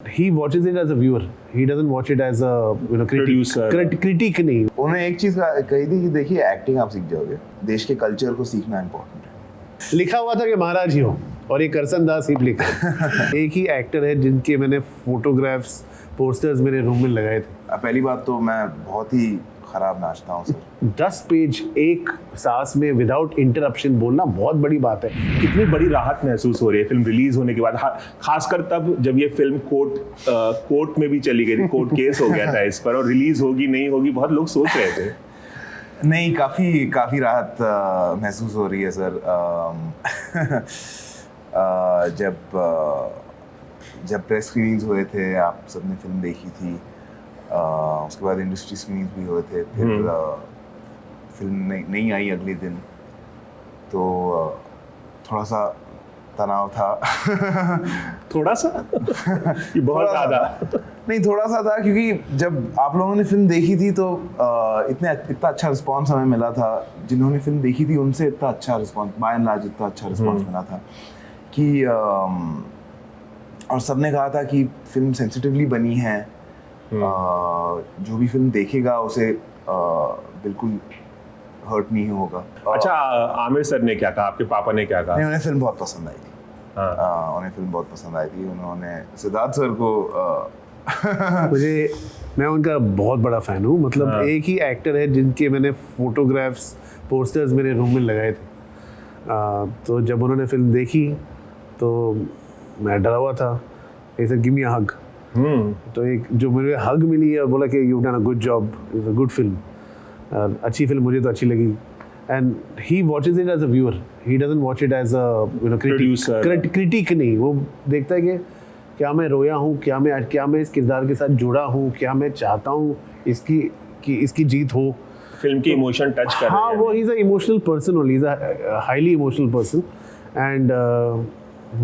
He watches it as a viewer. He doesn't watch it as a Producer. critique नहीं. उन्होंने एक चीज कही थी कि देखिए एक्टिंग आप सीख जाओगे, देश के कल्चर को सीखना इम्पोर्टेंट है। लिखा हुआ था कि महाराज ही हो और ये करसन दास ही लिखा है। एक ही एक्टर है जिनके मैंने फोटोग्राफ्स पोस्टर्स मेरे रूम में लगाए थे। पहली बात तो मैं बहुत ही खराब नाचता हूँ सर। 10 पेज एक सांस में विदाउट इंटरप्शन बोलना बहुत बड़ी बात है। कितनी बड़ी राहत महसूस हो रही है फिल्म रिलीज होने के बाद, खासकर तब जब ये फिल्म कोर्ट में भी चली गई थी, कोर्ट केस हो गया था इस पर, और रिलीज होगी नहीं होगी बहुत लोग सोच रहे थे। नहीं, काफ़ी राहत महसूस हो रही है सर। जब प्रेस स्क्रीनिंग्स हुए थे, आप सबने फिल्म देखी थी, उसके बाद इंडस्ट्री स्क्रीनिंग्स भी हुए थे, फिर फिल्म नहीं आई अगले दिन, तो थोड़ा सा तनाव था। थोड़ा सा ये बहुत ज़्यादा नहीं, थोड़ा सा था, क्योंकि जब आप लोगों ने फिल्म देखी थी तो इतना अच्छा रिस्पांस हमें मिला था। जिन्होंने फिल्म देखी थी उनसे इतना अच्छा रिस्पांस, बाय एंड लार्ज इतना अच्छा रिस्पांस मिला था कि और सबने कहा था कि फिल्म सेंसिटिवली बनी है, जो भी फिल्म देखेगा उसे बिल्कुल हर्ट नहीं होगा। अच्छा, आमिर सर ने क्या कहा, आपके पापा ने क्या कहा? नहीं, उन्हें फिल्म बहुत पसंद आई थी। उन्हें फिल्म बहुत पसंद आई थी। उन्होंने सिद्धार्थ सर को मैं उनका बहुत बड़ा फैन हूँ। मतलब एक ही एक्टर है जिनके मैंने फोटोग्राफ्स पोस्टर्स मेरे रूम में लगाए थे। तो जब उन्होंने फिल्म देखी तो मैं डरा हुआ था, ऐसे गिव मी अ हग। तो एक जो मुझे हग मिली है और बोला कि you done a good job, it's a good film, अच्छी फिल्म, मुझे तो अच्छी लगी। And he watches it as a viewer, he doesn't watch it as a critic नहीं। वो देखता है कि क्या मैं रोया हूँ, क्या मैं इस किरदार के साथ जुड़ा हूँ, क्या मैं चाहता हूँ इसकी जीत हो, फिल्म की इमोशन टच कर रही है। वो he is a emotional person only, is a highly emotional person. And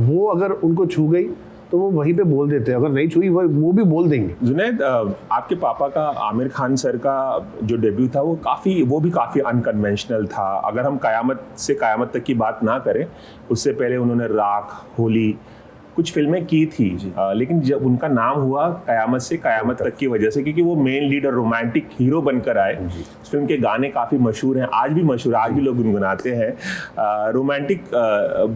वो अगर उनको छू गई तो वो वहीं पे बोल देते हैं, अगर नहीं छुई वो भी बोल देंगे। जुनैद, आपके पापा का, आमिर खान सर का जो डेब्यू था वो भी काफ़ी अनकन्वेंशनल था। अगर हम कयामत से कयामत तक की बात ना करें, उससे पहले उन्होंने राख, होली, कुछ फिल्में की थी, लेकिन जब उनका नाम हुआ कयामत से कयामत तक की वजह से, क्योंकि वो मेन लीड और रोमांटिक हीरो बनकर आए। इस फिल्म के गाने काफ़ी मशहूर हैं, आज भी मशहूर है, आज भी लोग गुनगुनाते हैं। रोमांटिक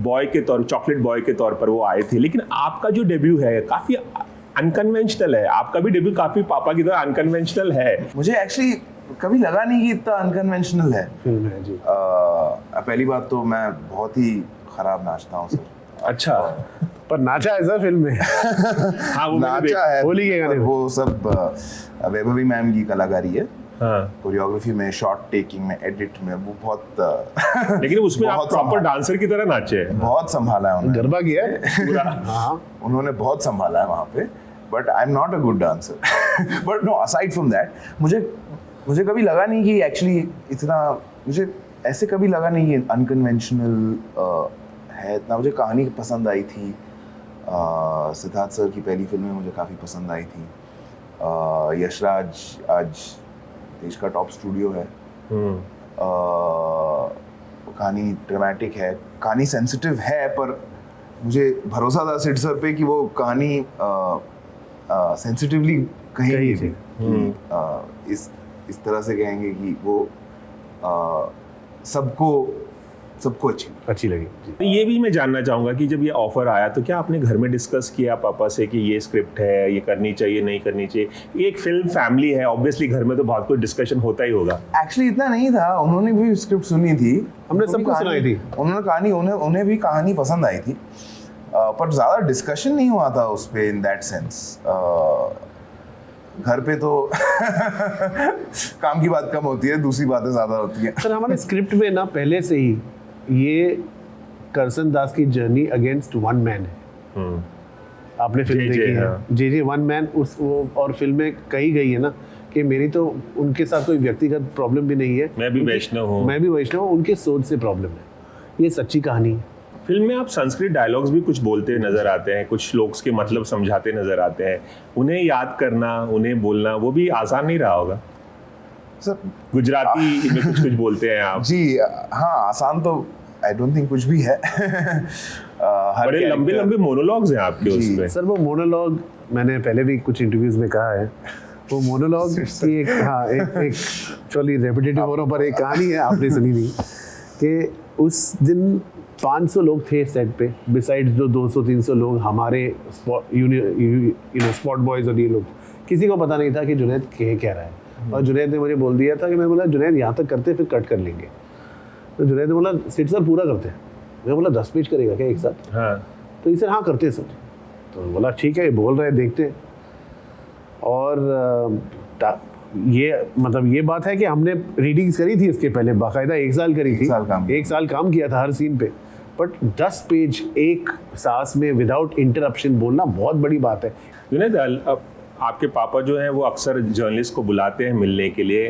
बॉय के तौर, चॉकलेट बॉय के तौर पर वो आए थे। लेकिन आपका जो डेब्यू है काफ़ी अनकन्वेंशनल है, आपका भी डेब्यू काफ़ी पापा की तरह अनकन्वेंशनल है। मुझे एक्चुअली कभी लगा नहीं कि इतना अनकन्वेंशनल है फिल्म है जी। पहली बात तो मैं बहुत ही खराब नाचता हूँ सर। अच्छा, पर नाचा है सर फिल्म में। हाँ, वो नाचा है, होली के गाने, वो सब वैभवी मैम की कलाकारी है। हाँ, कोरियोग्राफी में, शॉट टेकिंग में, एडिट में वो बहुत लेकिन उसमें आप बहुत प्रॉपर डांसर की तरह नाचे हैं। बहुत संभाला है उन्होंने, गरबा किया है पूरा। हाँ, उन्होंने बहुत संभाला है वहाँ पे। But I am not a good dancer. But no, aside from that, मुझे कभी लगा नहीं कि एक्चुअली इतना, मुझे ऐसे कभी लगा नहीं कि अनकन्वेंशनल है इतना। मुझे कहानी पसंद आई थी। सिद्धार्थ सर की पहली फिल्में मुझे काफ़ी पसंद आई थी। यशराज आज देश का टॉप स्टूडियो है। कहानी ड्रामेटिक है, कहानी सेंसिटिव है, पर मुझे भरोसा था सिड सर पे कि वो कहानी सेंसिटिवली कहेंगे भी, कि इस तरह से कहेंगे कि वो सबको अच्छी लगी। तो ये भी मैं जानना चाहूँगा कि जब ये ऑफर आया तो क्या आपने घर में डिस्कस किया पापा से कि ये स्क्रिप्ट है, ये करनी चाहिए, नहीं करनी चाहिए? ये एक फिल्म फैमिली है, ऑब्वियसली घर में तो बहुत कुछ डिस्कशन होता ही होगा। एक्चुअली इतना नहीं था, उन्होंने भी स्क्रिप्ट सुनी थी, हमने सबको सुनाई थी। उन्हें भी कहानी पसंद आई थी, पर ज़्यादा डिस्कशन नहीं हुआ था उस पर इन दैट सेंस। घर पे तो काम की बात कम होती है, दूसरी बातें ज़्यादा होती हैं। सर हमारे स्क्रिप्ट में ना पहले से ही ये करसन दास की जर्नी अगेंस्ट वन मैन है। आपने फिल्म देखी है जे वन मैन, और फिल्म में कही गई है ना कि मेरी तो उनके साथ कोई व्यक्तिगत प्रॉब्लम भी नहीं है, मैं भी वैष्णव हूँ, उनके सोच से प्रॉब्लम है। ये सच्ची कहानी है। फिल्म में आप संस्कृत डायलॉग्स भी कुछ बोलते नजर आते हैं, कुछ लोग के मतलब समझाते नजर आते हैं। उन्हें याद करना, उन्हें बोलना, वो भी आसान नहीं रहा होगा सर। गुजराती में कुछ बोलते हैं आप जी हाँ, आसान तो आई डोंट थिंक कुछ भी है। बड़े लंबे मोनोलॉग्स हैं आपके उसमें। सर वो मोनोलॉग मैंने पहले भी कुछ इंटरव्यूज़ में कहा है, वो मोनोलॉग की एक एक्चुअली रेपिटेटिव हो रहा पर एक कहानी है, आपने सुनी नहीं, कि उस दिन 500 लोग थे सेट पे, बिसाइड्स जो 200-300 लोग हमारे स्पॉट बॉयज़ और ये लोग, किसी को पता नहीं था कि जुनैद कह रहा है। और जुनैद ने मुझे बोल दिया था कि मैं बोला जुनैद यहाँ तक करते फिर कट कर लेंगे। तो जुनैद ने बोला सिट सर पूरा करते हैं। मैं बोला 10 पेज करेगा क्या एक साथ? हाँ। तो सर हाँ करते सर। तो बोला ठीक है, बोल रहे हैं देखते हैं। और ये मतलब ये बात है कि हमने रीडिंग्स करी थी इसके पहले, बाकायदा 1 साल करी थी, 1 साल काम किया था हर सीन पे, बट 10 पेज एक सांस में विदाउट इंटरप्शन बोलना बहुत बड़ी बात है। जुनैद, आपके पापा जो हैं वो अक्सर जर्नलिस्ट को बुलाते हैं मिलने के लिए,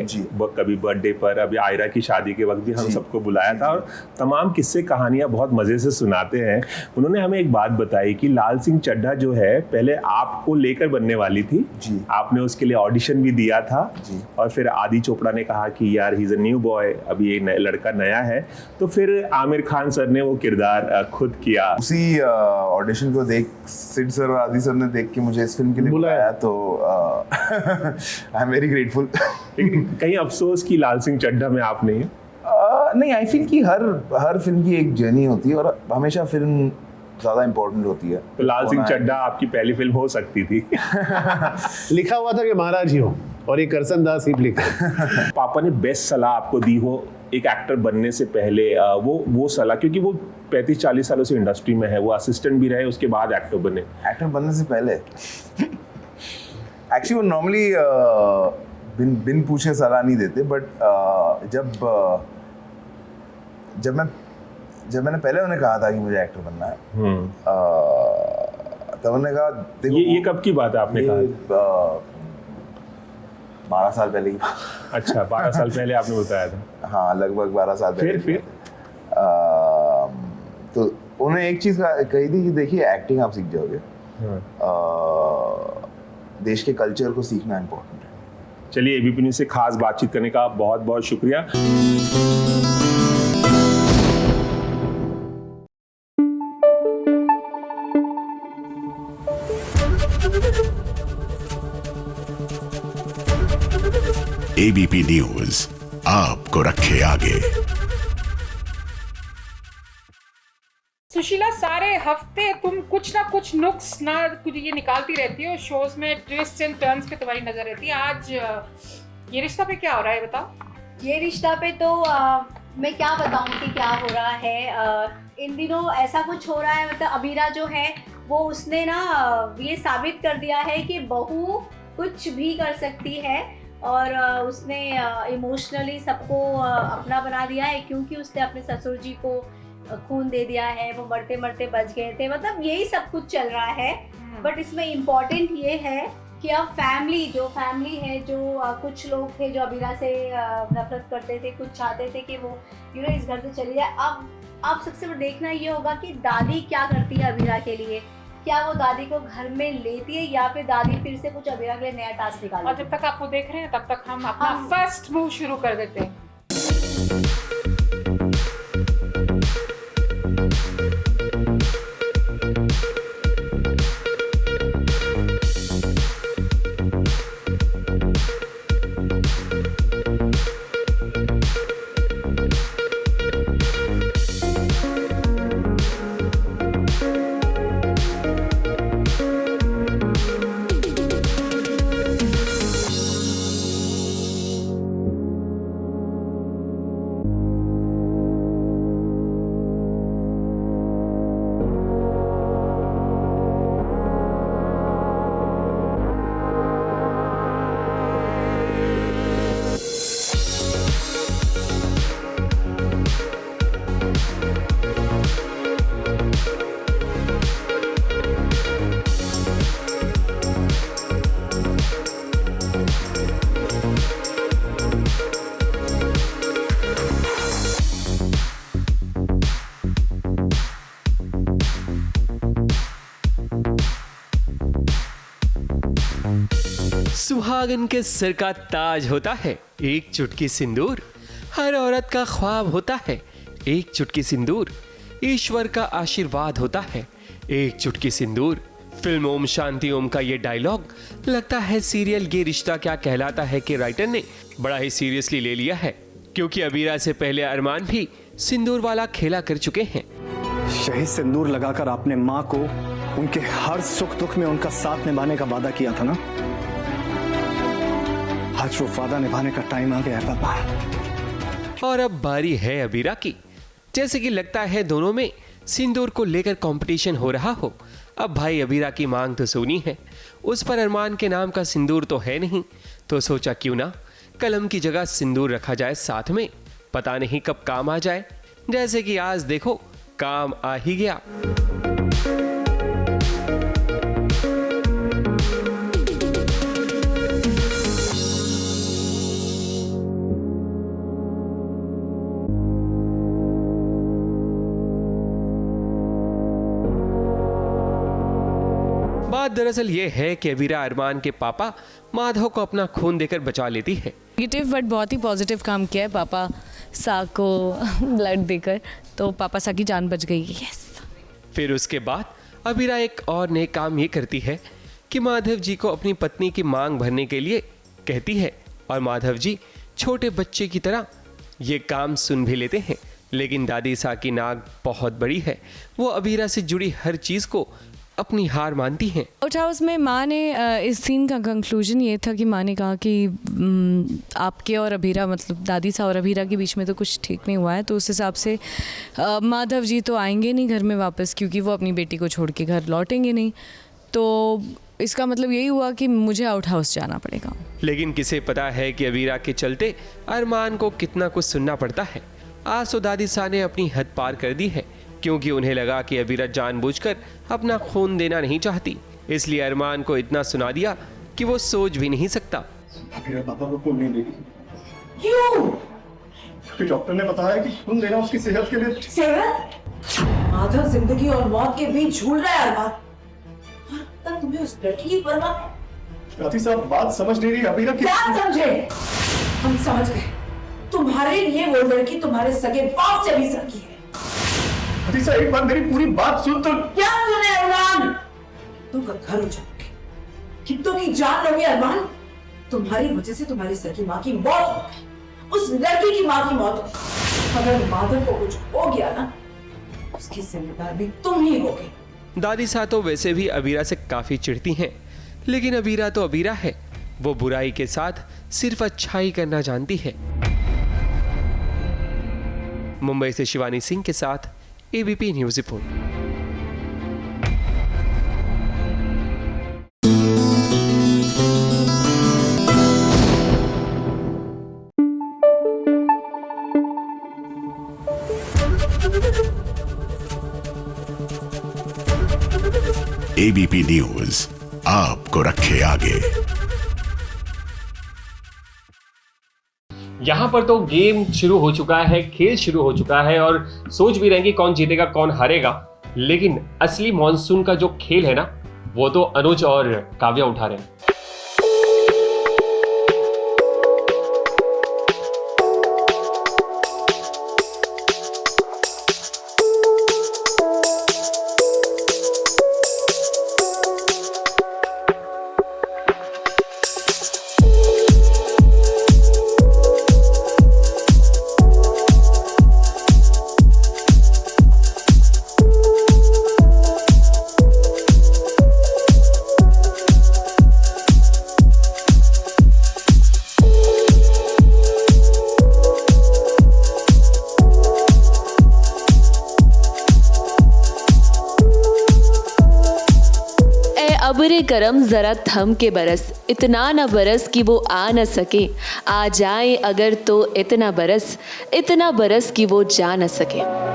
कभी बर्थडे पर, अभी आयरा की शादी के वक्त भी हम सबको बुलाया था, और तमाम किस्से कहानियां बहुत मज़े से सुनाते हैं। उन्होंने हमें एक बात बताई कि लाल सिंह चड्ढा जो है पहले आपको लेकर बनने वाली थी, आपने उसके लिए ऑडिशन भी दिया था, और फिर आदि चोपड़ा ने कहा कि यार he is a new boy, अभी ये लड़का नया है, तो फिर आमिर खान सर ने वो किरदार खुद किया। उसी ऑडिशन को देख सिड सर और आदि सर ने देख के मुझे इस फिल्म के लिए बुलाया, तो आई एम वेरी ग्रेटफुल। कहीं अफसोस की लाल सिंह चड्ढा में आप नहीं? नहीं, आई फील कि हर फिल्म की एक जर्नी होती है और हमेशा फिल्म ज़्यादा इम्पोर्टेंट होती है। तो लाल सिंह चड्ढा आपकी पहली फिल्म हो सकती थी। लिखा हुआ था कि महाराज ही हो, और ये करसन दास ही लिखा। पापा ने बेस्ट सलाह आपको दी हो एक एक्टर बनने से पहले, वो सलाह, क्योंकि वो 35-40 सालों से इंडस्ट्री में है, वो असिस्टेंट भी रहे, उसके बाद एक्टर बने। एक्टर बनने से पहले एक्चुअली वो नॉर्मली बिन पूछे सलाह नहीं देते, बट जब मैंने पहले उन्हें कहा था कि मुझे एक्टर बनना है, तब उन्होंने कहा देखो ये कब की बात है आपने कहा? 12 साल पहले की बात। अच्छा, 12 साल पहले आपने बताया था। हाँ, लगभग 12 साल पहले। फिर तो उन्होंने एक चीज़ कही थी कि देखिए एक्टिंग आप सीख जाओगे, देश के कल्चर को सीखना इम्पोर्टेंट है। चलिए, एबीपी न्यूज़ से खास बातचीत करने का बहुत बहुत शुक्रिया। एबीपी न्यूज़ आपको रखे आगे। सुशीला, सारे हफ्ते तुम कुछ ना कुछ नुक्स ना कुछ ये निकालती रहती हो, शोज में ट्विस्ट एंड टर्न्स पे तुम्हारी नजर रहती है। आज ये रिश्ता पे क्या हो रहा है बताओ? ये रिश्ता पे तो मैं क्या बताऊं कि क्या हो रहा है। इन दिनों ऐसा कुछ हो रहा है, मतलब अबीरा जो है वो उसने ना ये साबित कर दिया है कि बहू कुछ भी कर सकती है, और उसने इमोशनली सबको अपना बना दिया है, क्योंकि उसने अपने ससुर जी को खून दे दिया है, वो मरते मरते बच गए थे, मतलब यही सब कुछ चल रहा है। बट इसमें इम्पोर्टेंट ये है कि अब फैमिली है, जो कुछ लोग थे जो अबीरा से नफरत करते थे, कुछ चाहते थे कि वो इस घर से चली जाए। अब सबसे बड़ा देखना ये होगा कि दादी क्या करती है अबीरा के लिए, क्या वो दादी को घर में लेती है या फिर दादी फिर से कुछ अबीरा के लिए नया टास्क निकालती है। और जब तक आपको देख रहे हैं तब तक हम अपना फर्स्ट मूव शुरू कर देते हैं। सुहागन के सिर का ताज होता है एक चुटकी सिंदूर, हर औरत का ख्वाब होता है एक चुटकी सिंदूर, ईश्वर का आशीर्वाद होता है एक चुटकी सिंदूर, फिल्म ओम शांति ओम का ये डायलॉग लगता है सीरियल ये रिश्ता क्या कहलाता है कि राइटर ने बड़ा ही सीरियसली ले लिया है, क्योंकि अबीरा से पहले अरमान भी सिंदूर वाला खेला कर चुके हैं। शहीद सिंदूर लगाकर आपने माँ को उनके हर सुख दुख में उनका साथ निभाने का वादा किया था ना। आज वो वादा निभाने का टाइम आ गया है पापा। और अब बारी है अबीरा की। जैसे कि लगता है दोनों में सिंदूर को लेकर कंपटीशन हो रहा हो। अब भाई अबीरा की मांग तो सुनी है, उस पर अरमान के नाम का सिंदूर तो है नहीं, तो सोचा क्यों ना कलम की जगह सिंदूर रखा जाए साथ में, पता नहीं कब काम आ जाए। जैसे कि आज देखो काम आ ही गया। बात दरअसल ये है कि अबीरा अरमान के पापा माधव को अपना खून देकर बचा लेती है। नेगेटिव बट बहुत ही पॉजिटिव काम किया है पापा सा को ब्लड देकर, तो पापा सा की जान बच गई। यस। फिर उसके बाद अबीरा एक और नेक काम ये करती है कि माधव जी को अपनी पत्नी की मांग भरने के लिए कहती है, और माधव जी छोटे बच्चे की तरह ये काम सुन भी लेते हैं। लेकिन दादी सा की नाक बहुत बड़ी है, वो अबीरा से जुड़ी हर चीज़ को अपनी हार मानती हैं। आउट हाउस में माँ ने इस सीन का कंक्लूजन ये था कि माँ ने कहा कि आपके और अबीरा, मतलब दादी सा और अबीरा के बीच में तो कुछ ठीक नहीं हुआ है, तो उस हिसाब से माधव जी तो आएंगे नहीं घर में वापस, क्योंकि वो अपनी बेटी को छोड़ के घर लौटेंगे नहीं। तो इसका मतलब यही हुआ कि मुझे आउट हाउस जाना पड़ेगा। लेकिन किसे पता है कि अबीरा के चलते अरमान को कितना कुछ सुनना पड़ता है। आज तो दादी सा ने अपनी हद पार कर दी है, क्योंकि उन्हें लगा कि अबीरा जानबूझकर अपना खून देना नहीं चाहती, इसलिए अरमान को इतना सुना दिया कि वो सोच भी नहीं सकता। अबीरा पापा को खून नहीं देगी। क्यों? क्योंकि डॉक्टर ने बताया कि खून देना उसकी सेहत के लिए। सेहत? माधव जिंदगी और मौत के बीच झूल रहा है अरमान। तब तुम्हें उस लड़की की परवाह। दादी साहब बात समझ नहीं रही अबीरा की। क्या समझे? हम समझ गए। तुम्हारे लिए वो लड़की तुम्हारे सगे बाप से भी सगी है। दादी साहब एक बार मेरी पूरी बात सुन तो। क्या सुने अरमान? तुम घर उजाड़ोगे, कितनों की जान लोगे अरमान। तुम्हारी वजह से तुम्हारी सगी माँ की मौत हो गई, उस लड़की की माँ की मौत हो गई। अगर माधव को कुछ हो गया ना, उसकी जिम्मेदार भी तुम ही होगे। दादी सा तो वैसे भी अबीरा से काफी चिढ़ती हैं, लेकिन अबीरा तो अबीरा है, वो बुराई के साथ सिर्फ अच्छाई करना जानती है। मुंबई से शिवानी सिंह के साथ ABP news report. ABP news आपको रखे आगे। यहाँ पर तो गेम शुरू हो चुका है, खेल शुरू हो चुका है, और सोच भी रहेंगे कौन जीतेगा कौन हारेगा। लेकिन असली मॉनसून का जो खेल है ना, वो तो अनुज और काव्या उठा रहे हैं। अबरे करम जरा थम के बरस, इतना न बरस कि वो आ न सके, आ जाए अगर तो इतना बरस कि वो जा न सके।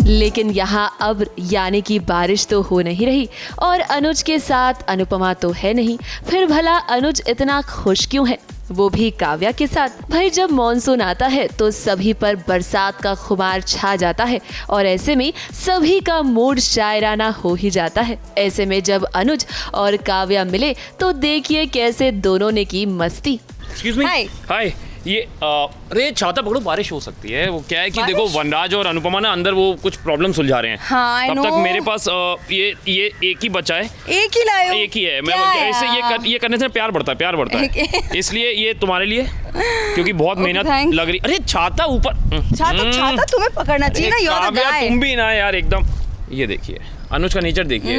लेकिन यहाँ अब यानी कि बारिश तो हो नहीं रही, और अनुज के साथ अनुपमा तो है नहीं। फिर भला अनुज इतना खुश क्यों है? वो भी काव्या के साथ। भाई जब मॉनसून आता है तो सभी पर बरसात का खुमार छा जाता है और ऐसे में सभी का मूड शायराना हो ही जाता है। ऐसे में जब अनुज और काव्या मिले तो देखिए कैसे दोनों ने की मस्ती। एक्सक्यूज मी, हाय। ये अरे छाता पकड़ो, बारिश हो सकती है। वो क्या है कि देखो वनराज और अनुपमा ना अंदर वो कुछ प्रॉब्लम सुलझा रहे हैं। हाँ, तब तक मेरे पास ये एक ही बचा है। एक ही लाए हो? एक ही है। मैं ऐसे ये करने से प्यार बढ़ता है इसलिए ये तुम्हारे लिए, क्योंकि बहुत मेहनत लग रही। अरे छाता ऊपर, छाता तुम्हें पकड़ना चाहिए ना। काव्या तुम भी ना यार एकदम। ये देखिए अनुज का नेचर देखिए।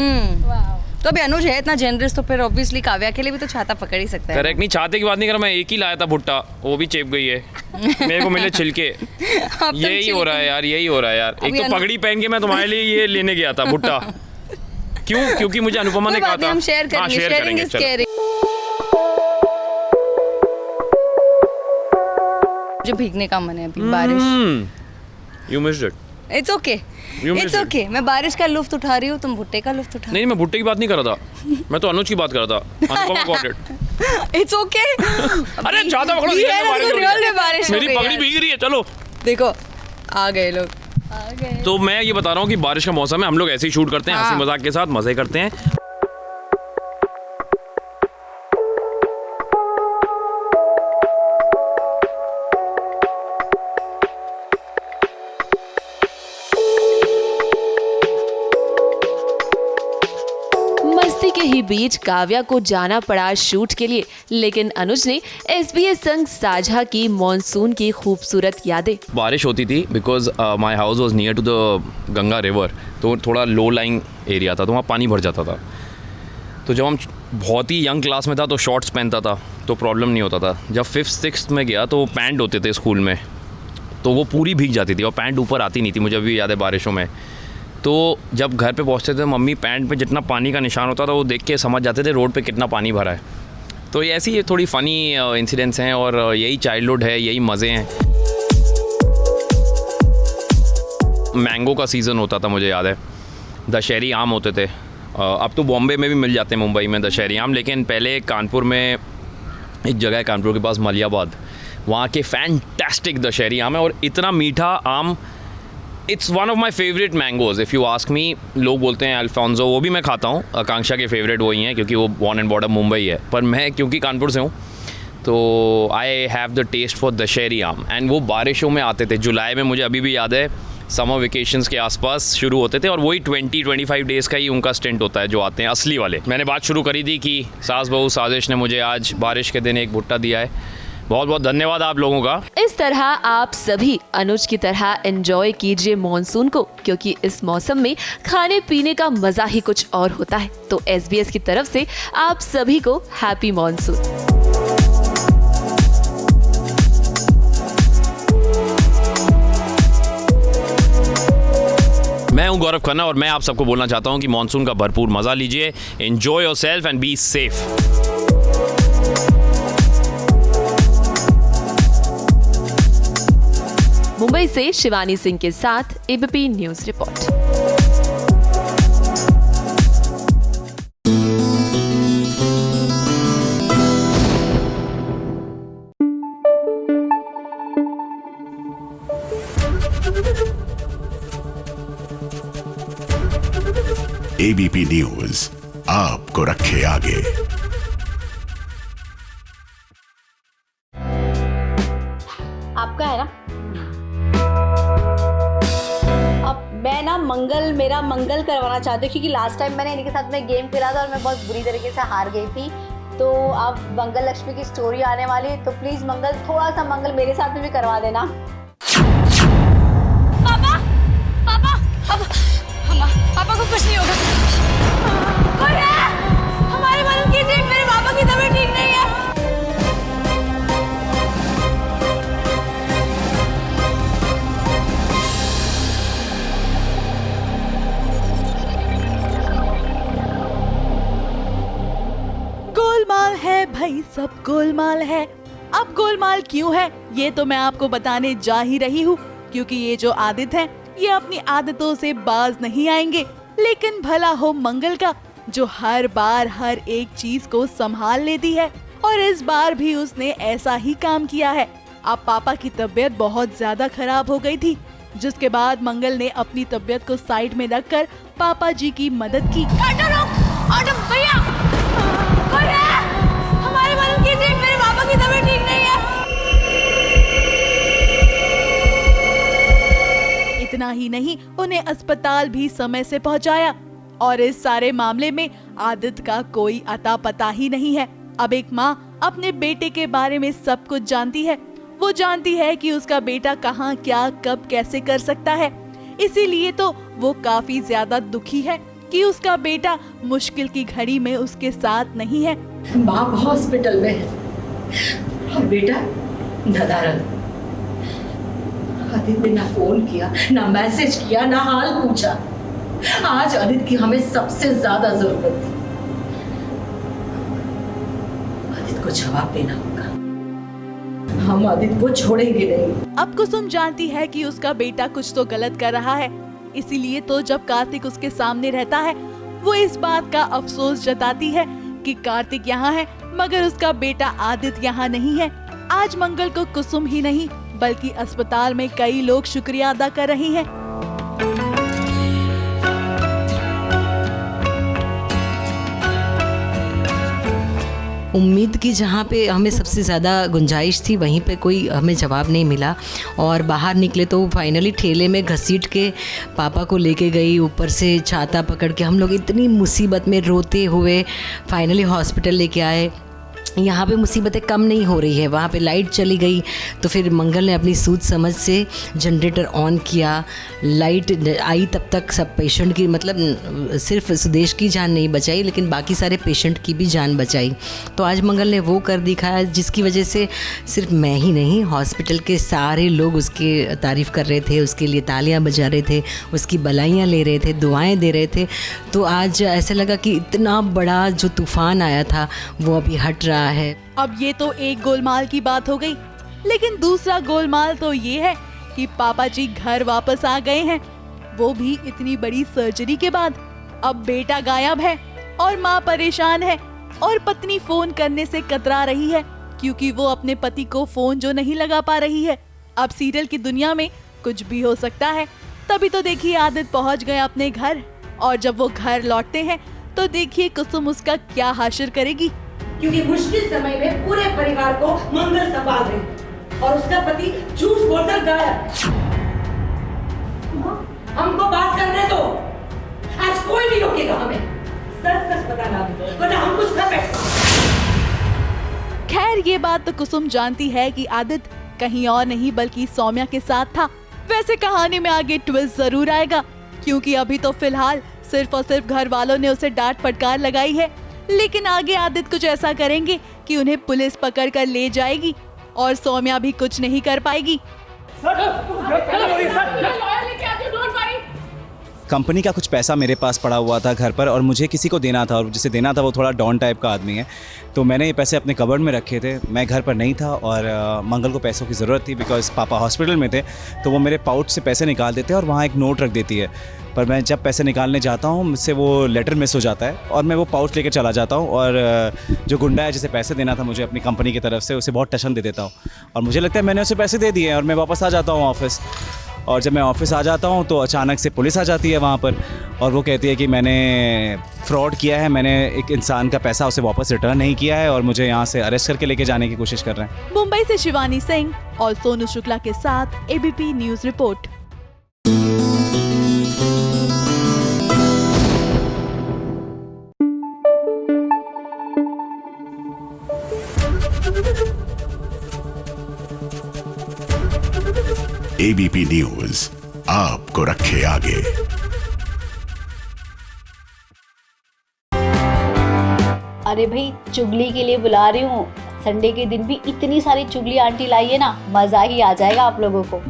तो अभी अनुज है इतना जेनरस, तो फिर ऑब्वियसली काव्या के लिए भी तो छाता पकड़ ही सकता है। करेक्ट। नहीं, छाते की बात नहीं कर रहा मैं, एक ही लाया था भुट्टा, वो भी चेप गई है। मेरे को मिले छिलके। यही हो रहा है यार, यही हो रहा है यार। एक तो पगड़ी पहन के मैं तुम्हारे लिए ये लेने गया था भुट्टा। क्यों? क्योंकि मुझे अनुपमा ने कहा था। हम शेयर करेंगे। जो भीगने का मन है अभी, बारिश। You missed it. It's okay. मैं बारिश का लुफ्त उठा रही हूँ, तुम भुट्टे का लुफ्त उठा। नहीं, मैं भुट्टे की बात नहीं कर रहा था, मैं तो अनुज की बात कर रहा था। Anupama got it. It's okay. अरे ज़्यादा पकड़ो, बारिश मेरी पगड़ी भीग रही है। चलो देखो, आ गए लोग। तो मैं ये बता रहा हूँ कि बारिश का मौसम है, हम लोग ऐसे ही शूट करते हैं, हंसी मजाक के साथ मजे करते हैं। के ही बीच काव्या को जाना पड़ा शूट के लिए, लेकिन अनुज ने SBS संग साझा की मॉनसून की खूबसूरत यादें। बारिश होती थी because my house was near to the Ganga river, तो थोड़ा लो लाइंग एरिया था, तो वहाँ पानी भर जाता था। तो जब हम बहुत ही यंग क्लास में था तो शॉर्ट्स पहनता था तो प्रॉब्लम नहीं होता था। जब 5th-6th में गया तो पैंट होते थे स्कूल में, तो वो पूरी भीग जाती थी और पैंट ऊपर आती नहीं थी, मुझे अभी याद है बारिशों में। तो जब घर पे पहुंचते थे मम्मी पैंट पे जितना पानी का निशान होता था वो देख के समझ जाते थे रोड पे कितना पानी भरा है। तो ये ऐसी थोड़ी फ़नी इंसिडेंट्स हैं और यही चाइल्डहुड है, यही मज़े हैं। मैंगो का सीज़न होता था, मुझे याद है, दशहरी आम होते थे। अब तो बॉम्बे में भी मिल जाते हैं, मुंबई में दशहरी आम, लेकिन पहले कानपुर में एक जगह है कानपुर के पास मलियाबाद, वहाँ के फैंटास्टिक दशहरी आम है और इतना मीठा आम। It's one of my favourite mangoes if you ask me. लोग बोलते हैं अल्फांसो, वो भी मैं खाता हूँ। आकांक्षा के फेवरेट वही हैं क्योंकि वो बॉर्न एंड बॉर्ड मुंबई है, पर मैं क्योंकि कानपुर से हूँ तो I have the taste for Dussehri aam. And वो बारिशों में आते थे, जुलाई में, मुझे अभी भी याद है, समर वेकेशंस के आसपास शुरू होते थे और वही 20-25 डेज़ का ही उनका स्टेंट होता है जो आते हैं असली वाले। मैंने बात शुरू करी थी कि सास बहू साजिश ने मुझे आज बारिश के दिन एक भुट्टा दिया है। बहुत बहुत धन्यवाद आप लोगों का। इस तरह आप सभी अनुज की तरह एंजॉय कीजिए मॉनसून को, क्योंकि इस मौसम में खाने पीने का मजा ही कुछ और होता है। तो SBS की तरफ से आप सभी को हैप्पी मॉनसून। मैं हूं गौरव खन्ना और मैं आप सबको बोलना चाहता हूं कि मॉनसून का भरपूर मजा लीजिए। Enjoy yourself and be safe. Mumbai से शिवानी सिंह के साथ ABP news report. ABP news आपको रखे आगे। आपका है ना? मैं ना मेरा मंगल करवाना चाहती हूँ, क्योंकि लास्ट टाइम मैंने इनके साथ में गेम खेला था और मैं बहुत बुरी तरीके से हार गई थी। तो अब मंगल लक्ष्मी की स्टोरी आने वाली है, तो प्लीज मंगल, थोड़ा सा मंगल मेरे साथ में भी करवा देना। पापा पापा पापा को कुछ नहीं होगा। हमारी मदद कीजिए, मेरे पापा की तबीयत ठीक नहीं है। गोलमाल है भाई, सब गोलमाल है। अब गोलमाल क्यों है ये तो मैं आपको बताने जा ही रही हूँ, क्योंकि ये जो आदित्य है ये अपनी आदतों से बाज नहीं आएंगे। लेकिन भला हो मंगल का, जो हर बार हर एक चीज को संभाल लेती है और इस बार भी उसने ऐसा ही काम किया है। अब पापा की तबीयत बहुत ज्यादा खराब हो गई थी, जिसके बाद मंगल ने अपनी तबीयत को साइड में रखकर पापा जी की मदद की। भैया, हमारी मदद कीजिए, मेरे पापा की तबीयत ठीक नहीं है। इतना ही नहीं, उन्हें अस्पताल भी समय से पहुंचाया और इस सारे मामले में आदित्य का कोई अता पता ही नहीं है। अब एक माँ अपने बेटे के बारे में सब कुछ जानती है। वो जानती है कि उसका बेटा कहाँ, क्या, कब, कैसे कर सकता है। इसीलिए तो वो काफी ज्यादा दुखी है कि उसका बेटा मुश्किल की घड़ी में उसके साथ नहीं है। बाप हॉस्पिटल में है और बेटा नदारद। आदित्य ने ना फोन किया, ना मैसेज किया, ना हाल पूछा। आज आदित्य की हमें सबसे ज्यादा जरूरत थी। आदित्य को जवाब देना होगा, हम आदित्य को छोड़ेंगे नहीं। अब कुसुम जानती है कि उसका बेटा कुछ तो गलत कर रहा है, इसीलिए तो जब कार्तिक उसके सामने रहता है वो इस बात का अफसोस जताती है कि कार्तिक यहाँ है मगर उसका बेटा आदित्य यहाँ नहीं है। आज मंगल को कुसुम ही नहीं बल्कि अस्पताल में कई लोग शुक्रिया अदा कर रहे हैं। उम्मीद की जहाँ पे हमें सबसे ज़्यादा गुंजाइश थी वहीं पे कोई हमें जवाब नहीं मिला और बाहर निकले तो फाइनली ठेले में घसीट के पापा को लेके गई, ऊपर से छाता पकड़ के हम लोग इतनी मुसीबत में रोते हुए फाइनली हॉस्पिटल लेके आए। यहाँ पे मुसीबतें कम नहीं हो रही है, वहाँ पे लाइट चली गई तो फिर मंगल ने अपनी सूझ समझ से जनरेटर ऑन किया, लाइट आई तब तक सब पेशेंट की, मतलब सिर्फ सुदेश की जान नहीं बचाई लेकिन बाकी सारे पेशेंट की भी जान बचाई। तो आज मंगल ने वो कर दिखाया जिसकी वजह से सिर्फ मैं ही नहीं, हॉस्पिटल के सारे लोग उसकी तारीफ़ कर रहे थे, उसके लिए तालियां बजा रहे थे, उसकी बधाइयाँ ले रहे थे, दुआएं दे रहे थे। तो आज ऐसा लगा कि इतना बड़ा जो तूफ़ान आया था वो अभी हट रहा है। अब ये तो एक गोलमाल की बात हो गई, लेकिन दूसरा गोलमाल तो ये है कि पापा जी घर वापस आ गए हैं, वो भी इतनी बड़ी सर्जरी के बाद। अब बेटा गायब है और माँ परेशान है और पत्नी फोन करने से कतरा रही है क्योंकि वो अपने पति को फोन जो नहीं लगा पा रही है। अब सीरियल की दुनिया में कुछ भी हो सकता है। तभी तो देखिए आदित्य पहुँच गए अपने घर और जब वो घर लौटते हैं तो देखिए कुसुम उसका क्या हाशिर करेगी। क्योंकि मुश्किल समय में पूरे परिवार को मंगल संभाल रही और उसका पति झूठ बोलकर गायब। हमको बात करने दो, आज कोई नहीं रोकेगा हमें। सच सच बताना दो वरना हम कुछ कर बैठे। खैर ये बात तो कुसुम जानती है कि आदित्य कहीं और नहीं बल्कि सौम्या के साथ था। वैसे कहानी में आगे ट्विस्ट जरूर आएगा क्योंकि अभी तो फिलहाल सिर्फ और सिर्फ घर वालों ने उसे डांट फटकार लगाई है, लेकिन आगे आदित्य कुछ ऐसा करेंगे कि उन्हें पुलिस पकड़ कर ले जाएगी और सौम्या भी कुछ नहीं कर पाएगी। कंपनी का कुछ पैसा मेरे पास पड़ा हुआ था घर पर और मुझे किसी को देना था और जिसे देना था वो थोड़ा डॉन टाइप का आदमी है, तो मैंने ये पैसे अपने कबर्ड में रखे थे। मैं घर पर नहीं था और मंगल को पैसों की ज़रूरत थी बिकॉज पापा हॉस्पिटल में थे, तो वो मेरे पाउच से पैसे निकाल देते हैं और वहाँ एक नोट रख देती है। पर मैं जब पैसे निकालने जाता हूँ मुझसे वो लेटर मिस हो जाता है और मैं वो पाउच लेकर चला जाता हूँ और जो गुंडा है जिसे पैसे देना था मुझे अपनी कंपनी की तरफ से, उसे बहुत टशन दे देता हूँ और मुझे लगता है मैंने उसे पैसे दे दिए और मैं वापस आ जाता हूँ ऑफिस। और जब मैं ऑफिस आ जाता हूँ तो अचानक से पुलिस आ जाती है वहाँ पर और वो कहती है कि मैंने फ्रॉड किया है, मैंने एक इंसान का पैसा उसे वापस रिटर्न नहीं किया है और मुझे यहाँ से अरेस्ट करके लेके जाने की कोशिश कर रहे हैं। मुंबई से शिवानी सिंह और सोनू शुक्ला के साथ ABP news report. ABP news आपको रखे आगे। अरे भाई चुगली के लिए बुला रही हूँ, संडे के दिन भी इतनी सारी चुगली आंटी लाई है ना, मजा ही आ जाएगा आप लोगों को।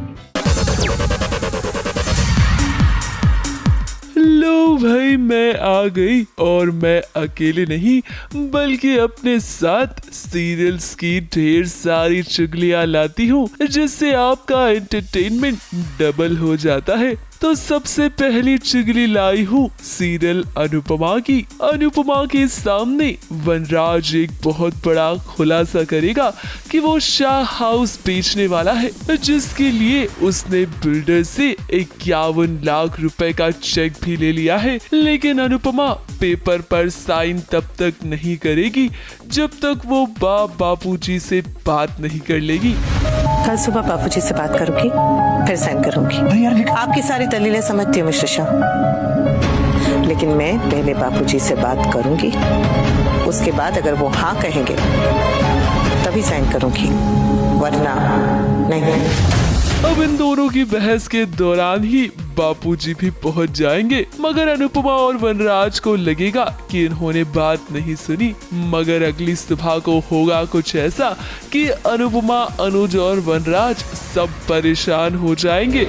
लो भाई मैं आ गई, और मैं अकेले नहीं बल्कि अपने साथ सीरियल्स की ढेर सारी चुगलियां लाती हूँ, जिससे आपका एंटरटेनमेंट डबल हो जाता है। तो सबसे पहली चुगली लाई हूँ सीरियल अनुपमा की। अनुपमा के सामने वनराज एक बहुत बड़ा खुलासा करेगा कि वो शाह हाउस बेचने वाला है, जिसके लिए उसने बिल्डर से 51 लाख रुपए का चेक भी ले लिया है। लेकिन अनुपमा पेपर पर साइन तब तक नहीं करेगी जब तक वो बापूजी से बात नहीं कर लेगी। कल सुबह बापूजी से बात करूंगी, फिर साइन करूंगी। आपकी सारी दलीलें समझती हूँ मिस्टर शाह, लेकिन मैं पहले बापूजी से बात करूंगी, उसके बाद अगर वो हाँ कहेंगे तभी साइन करूंगी, वरना नहीं। अब इन दोनों की बहस के दौरान ही बापूजी भी पहुंच जाएंगे, मगर अनुपमा और वनराज को लगेगा कि इन्होंने बात नहीं सुनी। मगर अगली सुबह को होगा कुछ ऐसा कि अनुपमा, अनुज और वनराज सब परेशान हो जाएंगे।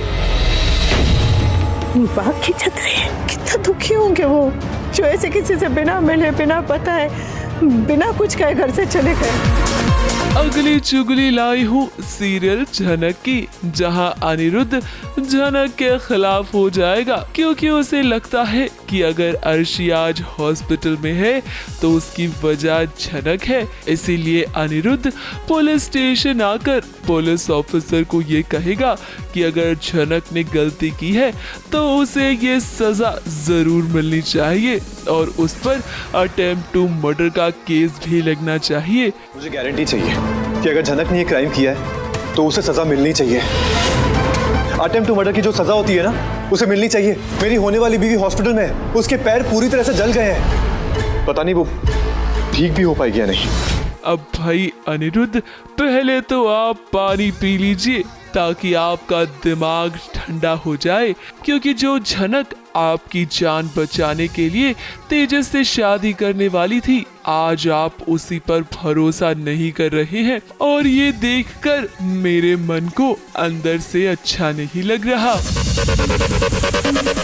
बाकी छतरी कितना दुखी होंगे वो, जो ऐसे किसी से बिना मिले, बिना पता है, बिना कुछ कहे घर से चले गए। अगली चुगली लाई हूँ सीरियल झनक की, जहां अनिरुद्ध झनक के खिलाफ हो जाएगा, क्योंकि उसे लगता है कि अगर अर्शी आज हॉस्पिटल में है तो उसकी वजह झनक है। इसीलिए अनिरुद्ध पुलिस स्टेशन आकर पुलिस ऑफिसर को ये कहेगा कि अगर झनक ने गलती की है तो उसे ये सजा जरूर मिलनी चाहिए और उस पर अटेम्प्ट टू मर्डर का केस भी लगना चाहिए। मुझे गारंटी चाहिए कि अगर झनक ने ये क्राइम किया है तो उसे सजा मिलनी चाहिए। अटेम्प्ट टू मर्डर की जो सजा होती है ना, उसे मिलनी चाहिए। मेरी होने वाली बीवी हॉस्पिटल में है, उसके पैर पूरी तरह से जल गए हैं, पता नहीं वो ठीक भी हो पाएगी या नहीं। अब भाई अनिरुद्ध, पहले तो आप पानी पी लीजिए ताकि आपका दिमाग ठंडा हो जाए, क्योंकि जो झनक आपकी जान बचाने के लिए तेजस से शादी करने वाली थी, आज आप उसी पर भरोसा नहीं कर रहे हैं, और ये देखकर मेरे मन को अंदर से अच्छा नहीं लग रहा।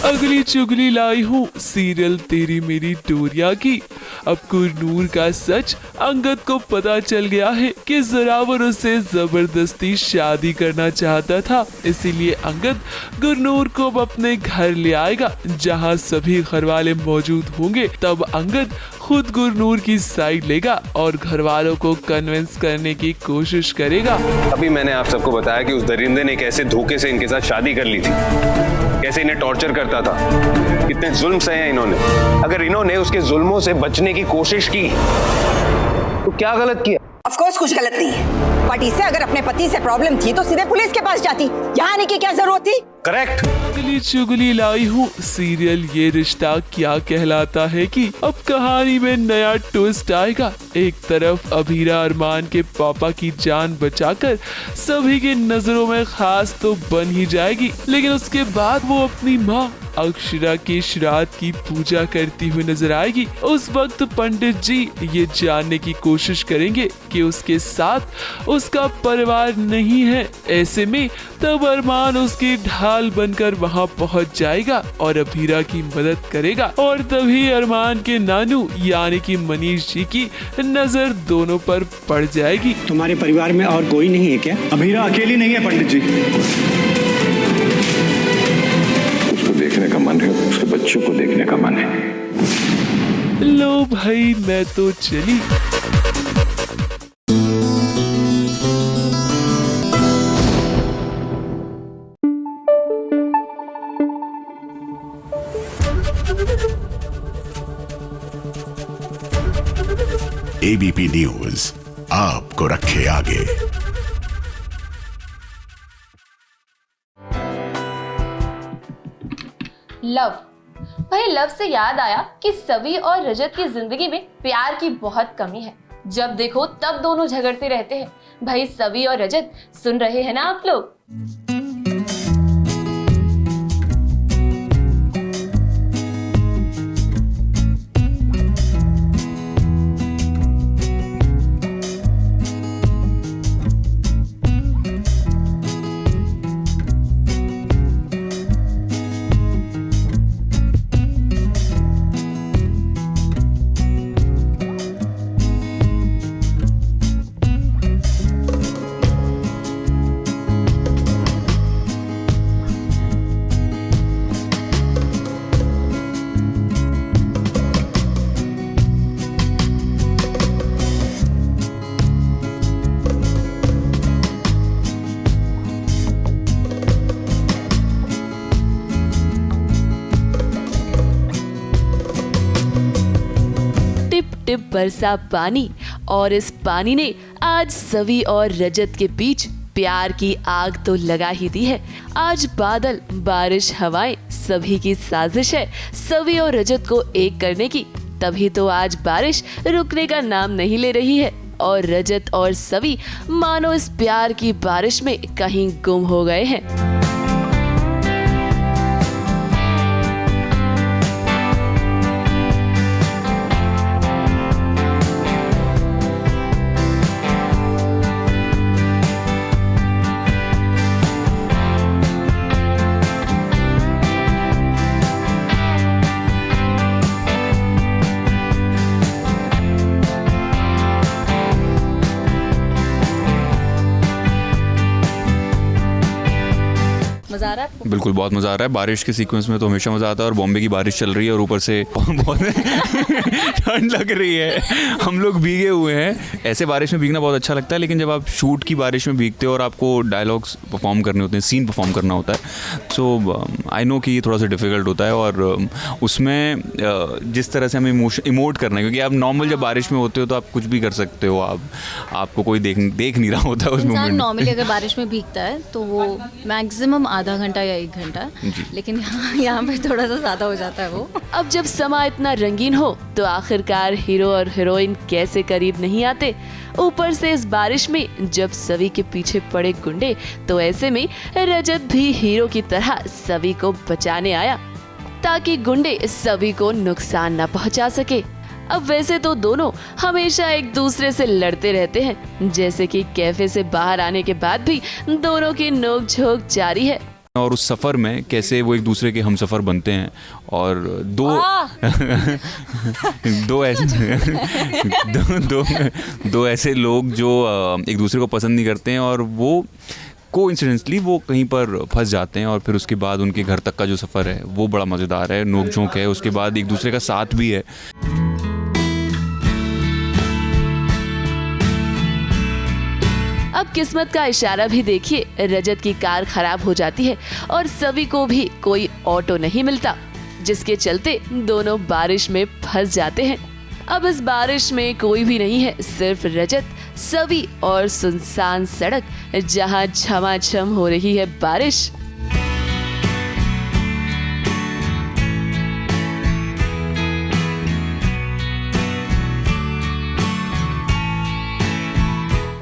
अगली चुगली लाई हूँ सीरियल तेरी मेरी डोरिया की। अब गुरनूर का सच अंगद को पता चल गया है कि जोरावर उससे जबरदस्ती शादी करना चाहता था, इसीलिए अंगद गुरनूर को अपने घर ले आएगा जहां सभी घर वाले मौजूद होंगे। तब अंगद खुद गुरनूर की साइड लेगा और घर वालों को कन्विंस करने की कोशिश करेगा। अभी मैंने आप सबको बताया कि उस दरिंदे ने कैसे धोखे से इनके साथ शादी कर ली थी, कैसे इन्हें टॉर्चर करता था, कितने जुल्म सहे हैं इन्होंने। अगर इन्होंने उसके जुल्मों से बचने की कोशिश की तो क्या गलत किया? ऑफ कोर्स कुछ गलत नहीं है, बट इसे अगर अपने पति से प्रॉब्लम थी तो सीधे पुलिस के पास जाती, यहाँ आने की क्या जरूरत थी? करेक्ट। अगली चुगली लाई हूँ सीरियल ये रिश्ता क्या कहलाता है की। अब कहानी में नया ट्विस्ट आएगा। एक तरफ अभीरा अरमान के पापा की जान बचाकर सभी की नजरों में खास तो बन ही जाएगी, लेकिन उसके बाद वो अपनी माँ अक्षरा के श्राद्ध की पूजा करती हुई नजर आएगी। उस वक्त पंडित जी ये जानने की कोशिश करेंगे कि उसके साथ उसका परिवार नहीं है। ऐसे में तब अरमान उसकी ढाल बनकर वहां पहुंच जाएगा और अभीरा की मदद करेगा, और तभी अरमान के नानू यानी कि मनीष जी की नजर दोनों पर पड़ जाएगी। तुम्हारे परिवार में और कोई नहीं है क्या? अभीरा अकेली नहीं है पंडित जी। देखने का मन है, उसके बच्चों को देखने का मन है। लो भाई मैं तो चली। एबीपी न्यूज आपको रखे आगे। लव। भाई लव से याद आया कि सवी और रजत की जिंदगी में प्यार की बहुत कमी है। जब देखो तब दोनों झगड़ते रहते हैं। भाई सवी और रजत, सुन रहे हैं ना आप लोग? टिप बरसा पानी और इस पानी ने आज सवी और रजत के बीच प्यार की आग तो लगा ही दी है। आज बादल, बारिश, हवाएं सभी की साजिश है सवी और रजत को एक करने की। तभी तो आज बारिश रुकने का नाम नहीं ले रही है और रजत और सवी मानो इस प्यार की बारिश में कहीं गुम हो गए हैं। मज़ा आ रहा है? बिल्कुल बहुत मज़ा आ रहा है। बारिश के सीक्वेंस में तो हमेशा मज़ा आता है और बॉम्बे की बारिश चल रही है और ऊपर से बहुत ठंड लग रही है, हम लोग भीगे हुए हैं। ऐसे बारिश में भीगना बहुत अच्छा लगता है, लेकिन जब आप शूट की बारिश में भीगते हो और आपको डायलॉग्स परफॉर्म करने होते हैं, सीन परफॉर्म करना होता है, सो आई नो कि ये थोड़ा सा डिफ़िकल्ट होता है और उसमें जिस तरह से हमें इमोट करना है, क्योंकि आप नॉर्मल जब बारिश में होते हो तो आप कुछ भी कर सकते हो, आपको कोई देख नहीं रहा होता उस मोमेंट में। नॉर्मली अगर बारिश में भीगता है तो वो मैक्सिमम आधा घंटा या 1 घंटा, लेकिन यहाँ पे थोड़ा सा ज़्यादा हो जाता है वो। अब जब समा इतना रंगीन हो तो आखिरकार हीरो और हीरोइन कैसे करीब नहीं आते। ऊपर से इस बारिश में जब सवी के पीछे पड़े गुंडे, तो ऐसे में रजत भी हीरो की तरह सवी को बचाने आया ताकि गुंडे सवी को नुकसान न पहुंचा सके। अब वैसे तो दोनों हमेशा एक दूसरे से लड़ते रहते हैं, जैसे कि कैफे से बाहर आने के बाद भी दोनों की नोक-झोंक जारी है। और उस सफ़र में कैसे वो एक दूसरे के हमसफ़र बनते हैं और दो ऐसे लोग जो एक दूसरे को पसंद नहीं करते हैं और वो कोइंसिडेंटली वो कहीं पर फंस जाते हैं और फिर उसके बाद उनके घर तक का जो सफ़र है वो बड़ा मज़ेदार है, नोक झोंक है, उसके बाद एक दूसरे का साथ भी है। अब किस्मत का इशारा भी देखिए, रजत की कार खराब हो जाती है और सवी को भी कोई ऑटो नहीं मिलता, जिसके चलते दोनों बारिश में फंस जाते हैं। अब इस बारिश में कोई भी नहीं है, सिर्फ रजत, सवी और सुनसान सड़क जहां झमाझम हो रही है बारिश।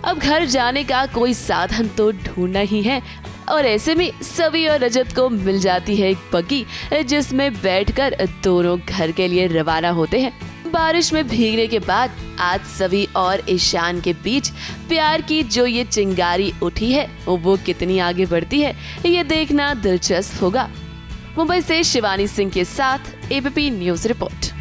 अब घर जाने का कोई साधन तो ढूंढना ही है और ऐसे में सवी और रजत को मिल जाती है एक बग्गी, जिसमें बैठकर दोनों घर के लिए रवाना होते हैं। बारिश में भीगने के बाद आज सवी और ईशान के बीच प्यार की जो ये चिंगारी उठी है वो कितनी आगे बढ़ती है, ये देखना दिलचस्प होगा। मुंबई से शिवानी सिंह के साथ ABP news report.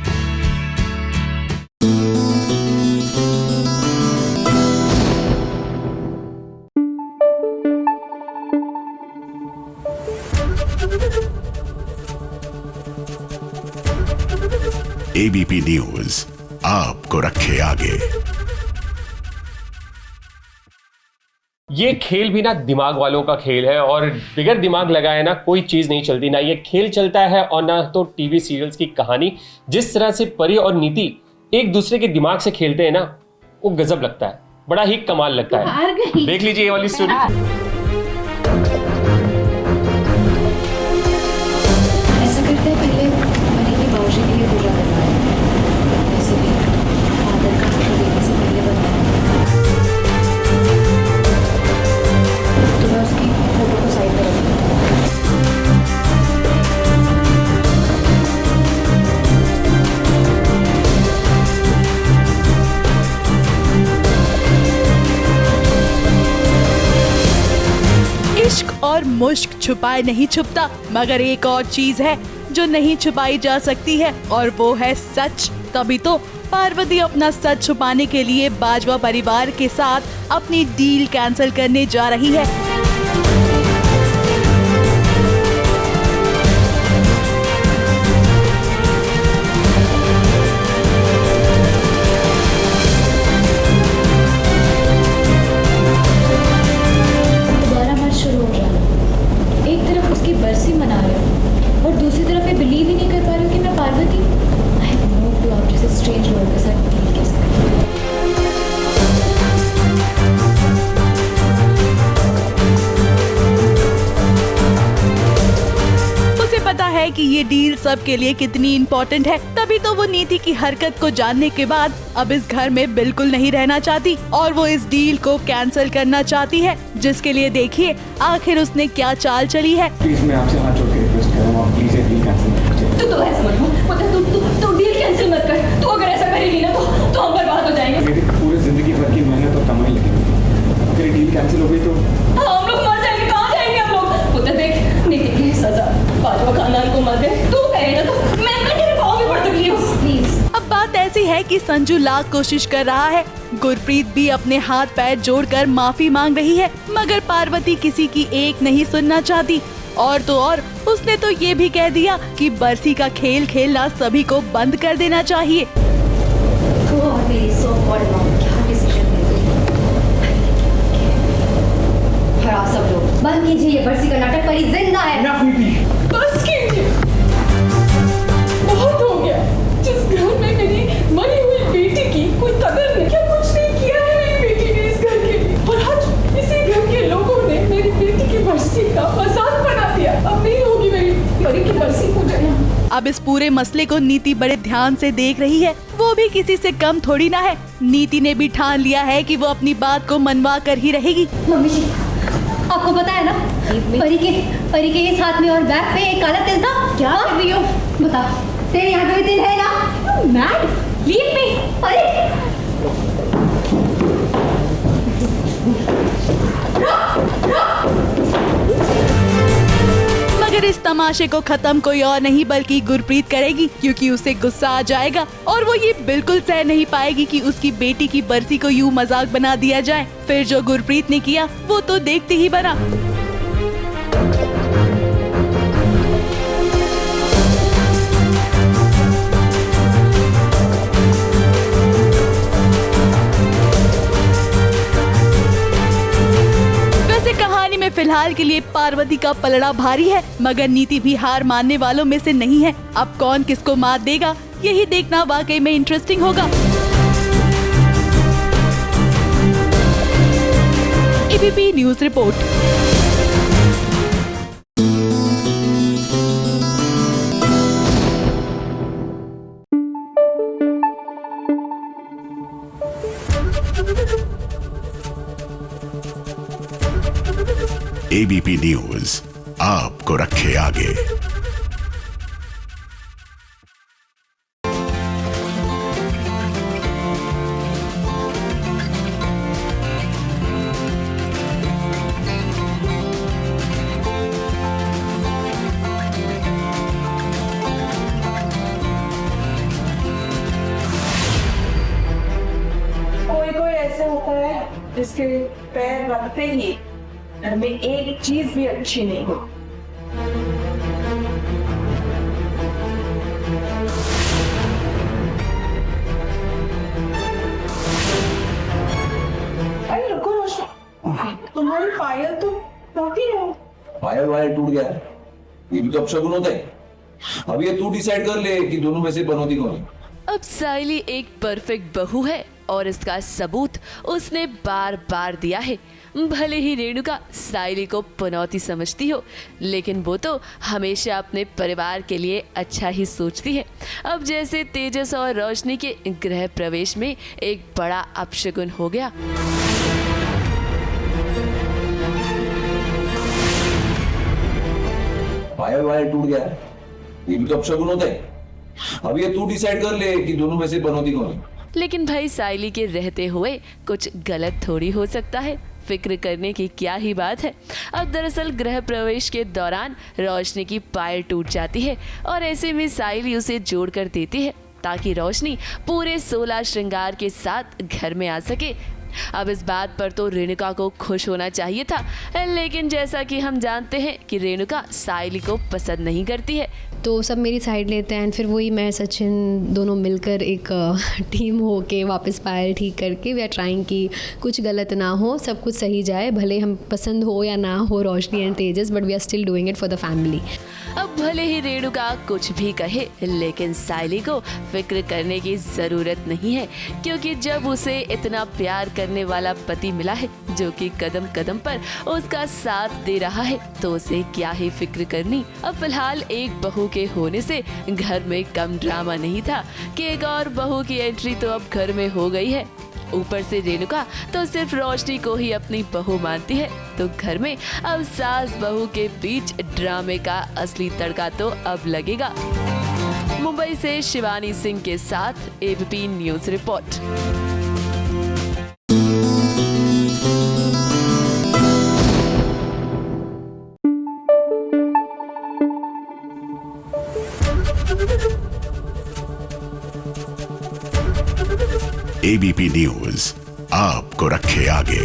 ABP news आपको रखे आगे। ये खेल भी ना दिमाग वालों का खेल है और बिगर दिमाग लगाए ना कोई चीज नहीं चलती, ना ये खेल चलता है और ना तो टीवी सीरियल्स की कहानी। जिस तरह से परी और नीति एक दूसरे के दिमाग से खेलते हैं ना, वो गजब लगता है, बड़ा ही कमाल लगता है। देख लीजिए ये वाली स्टोरी। ऐसा करते हैं, पहले परी की बाउजी के लिए पूजा करना है, वैसे भी फादर का देने से पहले बताया तो मैं उसकी फोटो को साइड में रखूँगा। इश्क और मुश्क छुपाए नहीं छुपता, मगर एक और चीज है जो नहीं छुपाई जा सकती है और वो है सच। तभी तो पार्वती अपना सच छुपाने के लिए बाजवा परिवार के साथ अपनी डील कैंसिल करने जा रही है। शुरू हो जाना, एक तरफ उसकी बरसी मना रहे हो और दूसरी तरफ मैं बिलीव ही नहीं कर पा रही हूँ कि मैं Parvati. I have no clue आप जैसे स्ट्रेंज लोगों के साथ डील कैसे डील सबके लिए कितनी इम्पोर्टेंट है। तभी तो वो नीति की हरकत को जानने के बाद अब इस घर में बिल्कुल नहीं रहना चाहती और वो इस डील को कैंसिल करना चाहती है, जिसके लिए देखिए आखिर उसने क्या चाल चली है। प्लीज मैं आपसे हाथ जोड़ के रिक्वेस्ट कर रहा हूँ, आप प्लीज ये डील कैंसिल मत कीजिए। तो ऐसा मत तू डील कैंसिल मत कर। तू अगर ऐसा करेगी ना तो हम बर्बाद हो जाएंगे। मेरी पूरी जिंदगी भर की मेहनत और कमाई लगेगी, अगर ये डील कैंसिल हो गई तो हम लोग मर जाएंगे। कहाँ जाएंगे हम लोग? पुत्र देख, नीति की सजा बाजवा खानदान को मत दे। तू कहेगा तो मैं तेरे पाँव भी पड़ सकती हूँ। प्लीज। अब बात ऐसी है कि संजू लाख कोशिश कर रहा है, गुरप्रीत भी अपने हाथ पैर जोड़कर माफी मांग रही है, मगर पार्वती किसी की एक नहीं सुनना चाहती। और तो और उसने तो ये भी कह दिया कि बरसी का खेल खेलना सभी को बंद कर देना चाहिए। आप सब लोग बंद कीजिए ये बरसी का नाटक। परी जिंदा है। बस कीजिए, बहुत हो गया। जिस घर में मेरी मरी हुई बेटी की कोई कदर नहीं, क्या कुछ नहीं किया है मेरी बेटी ने इस घर के लिए, और आज इसी घर के लोगों ने मेरी बेटी की बरसी का मजाक बना दिया। अब नहीं होगी मेरी परी की बरसी पूजा यहाँ। अब इस पूरे मसले को नीति बड़े ध्यान से देख रही है, वो भी किसी से कम थोड़ी ना है। नीति ने भी ठान लिया है कि वो अपनी बात को मनवा कर ही रहेगी। मम्मी जी, आपको पता है ना परी के इस हाथ में और बैक पे एक काला तिल था। क्या कर रही हो? बता, तेरे यहाँ पे भी तिल है ना? Mad, leave me. मगर इस तमाशे को खत्म कोई और नहीं बल्कि गुरप्रीत करेगी, क्योंकि उसे गुस्सा आ जाएगा और वो ये बिल्कुल सह नहीं पाएगी कि उसकी बेटी की बरसी को यूं मजाक बना दिया जाए। फिर जो गुरप्रीत ने किया वो तो देखते ही बना। कहानी में फिलहाल के लिए पार्वती का पलड़ा भारी है, मगर नीति भी हार मानने वालों में से नहीं है। अब कौन किसको मात देगा यही देखना वाकई में इंटरेस्टिंग होगा। ABP news report. ABP news आपको रखे आगे। कोई ऐसे होता है जिसके पैर रखते ही घर में एक चीज भी अच्छी नहीं हो। अरे रुको रोशनी, तुम्हारी पायल तो टूटी है। पायल वायर टूट गया, ये भी तो अपशगुन होता है। अब ये तू डिसाइड कर ले कि दोनों में से बनौती कौन है। अब साइली एक परफेक्ट बहू है और इसका सबूत उसने बार बार दिया है। भले ही रेणुका साइली को पनौती समझती हो, लेकिन वो तो हमेशा अपने परिवार के लिए अच्छा ही सोचती है। अब जैसे तेजस और रोशनी के गृह प्रवेश में एक बड़ा अपशगुन हो गया। पायल वायर टूट गया, ये भी तो अपशगुन होता है। अब ये तू डिसाइड कर ले कि दोनों में से बनौती कौन है। लेकिन भाई साइली के रहते हुए कुछ गलत थोड़ी हो सकता है, फिक्र करने की क्या ही बात है। अब दरअसल गृह प्रवेश के दौरान रोशनी की पायल टूट जाती है और ऐसे में साइली उसे जोड़ कर देती है ताकि रोशनी पूरे 16 श्रृंगार के साथ घर में आ सके। अब इस बात पर तो रेणुका को खुश होना चाहिए था, लेकिन जैसा कि हम जानते हैं कि रेणुका साइली को पसंद नहीं करती है। तो सब मेरी साइड लेते हैं, फिर वही मैं सचिन दोनों मिलकर एक टीम हो के वापस पायल ठीक करके वी आर ट्राइंग कि कुछ गलत ना हो, सब कुछ सही जाए, भले हम पसंद हो या ना हो Roshni and Tejas, but we are still doing it for the family. अब भले ही रेणुका कुछ भी कहे, लेकिन सायली को फिक्र करने की जरूरत नहीं है, क्योंकि जब उसे इतना प्यार करने वाला पति मिला है जो कि कदम कदम पर उसका साथ दे रहा है, तो उसे क्या ही फिक्र करनी। अब फिलहाल एक बहू के होने से घर में कम ड्रामा नहीं था कि एक और बहू की एंट्री तो अब घर में हो गई है। ऊपर से रेणुका तो सिर्फ रोशनी को ही अपनी बहू मानती है, तो घर में अब सास बहू के बीच ड्रामे का असली तड़का तो अब लगेगा। मुंबई से शिवानी सिंह के साथ ABP news report. ABP news आपको रखे आगे।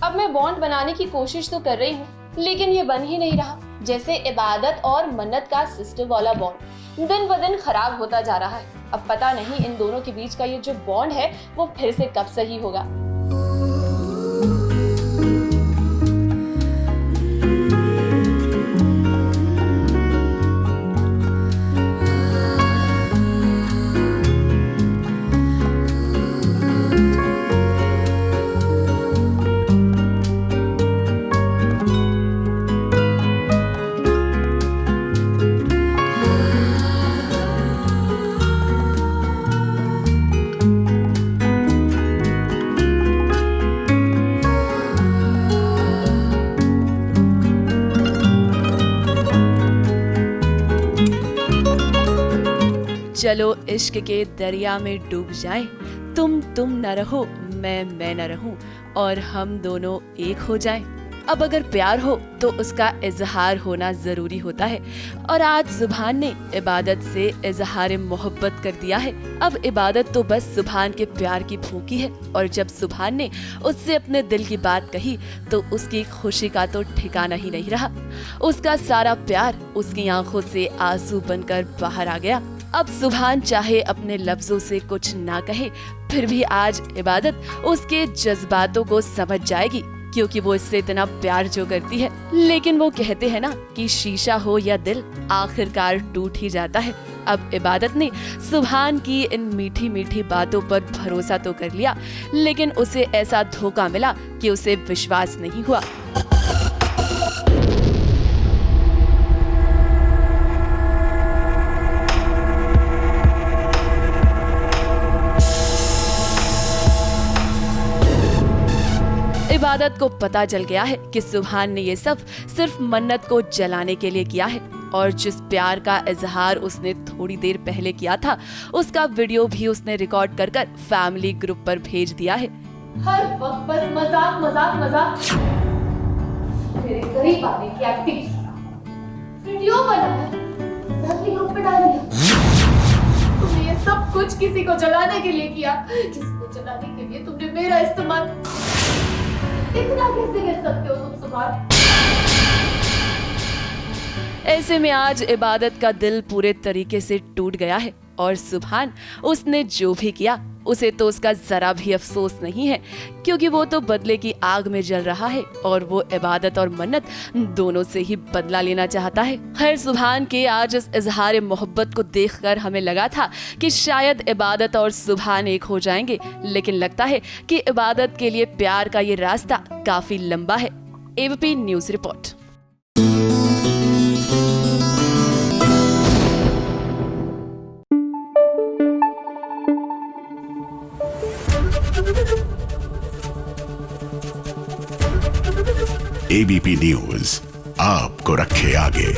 अब मैं बॉन्ड बनाने की कोशिश तो कर रही हूँ, लेकिन ये बन ही नहीं रहा। जैसे इबादत और मन्नत का सिस्टर वाला बॉन्ड दिन ब दिन खराब होता जा रहा है। अब पता नहीं इन दोनों के बीच का ये जो बॉन्ड है वो फिर से कब सही होगा। चलो इश्क के दरिया में डूब जाएं, तुम न रहो, मैं न रहूं, और हम दोनों एक हो जाएं। अब अगर प्यार हो तो उसका इजहार होना जरूरी होता है, और आज सुभान ने इबादत से इजहार मोहब्बत कर दिया है। अब इबादत तो बस सुभान के प्यार की भूखी है, और जब सुभान ने उससे अपने दिल की बात कही तो उसकी खुशी का तो ठिकाना ही नहीं रहा। उसका सारा प्यार उसकी आंखों से आंसू बनकर बाहर आ गया। अब सुभान चाहे अपने लफ्जों से कुछ ना कहे, फिर भी आज इबादत उसके जज्बातों को समझ जाएगी, क्योंकि वो इससे इतना प्यार जो करती है। लेकिन वो कहते हैं ना कि शीशा हो या दिल, आखिरकार टूट ही जाता है। अब इबादत ने सुभान की इन मीठी मीठी बातों पर भरोसा तो कर लिया, लेकिन उसे ऐसा धोखा मिला कि उसे विश्वास नहीं हुआ। इबादत को पता चल गया है कि सुभान ने ये सब सिर्फ मन्नत को जलाने के लिए किया है, और जिस प्यार का इजहार उसने थोड़ी देर पहले किया था उसका वीडियो भी उसने रिकॉर्ड कर फैमिली ग्रुप पर भेज दिया है। हर वक्त बस मजाक मजाक मजाक, मेरे करीब आने की एक्टिंग, वीडियो बनाया, फैमिली ग्रुप पे डाल दिया। तुमने ये सब कुछ किसी को जलाने के लिए किया, किसी को जलाने के लिए तुमने मेरा इस्तेमाल। इतना कैसे कर सकते हो तुम सुभान? ऐसे में आज इबादत का दिल पूरे तरीके से टूट गया है, और सुभान उसने जो भी किया उसे तो उसका जरा भी अफसोस नहीं है, क्योंकि वो तो बदले की आग में जल रहा है, और वो इबादत और मन्नत दोनों से ही बदला लेना चाहता है। खैर, सुभान के आज इस इजहार मोहब्बत को देखकर हमें लगा था कि शायद इबादत और सुभान एक हो जाएंगे, लेकिन लगता है कि इबादत के लिए प्यार का ये रास्ता काफी लंबा है। ABP news report. ABP news आपको रखे आगे।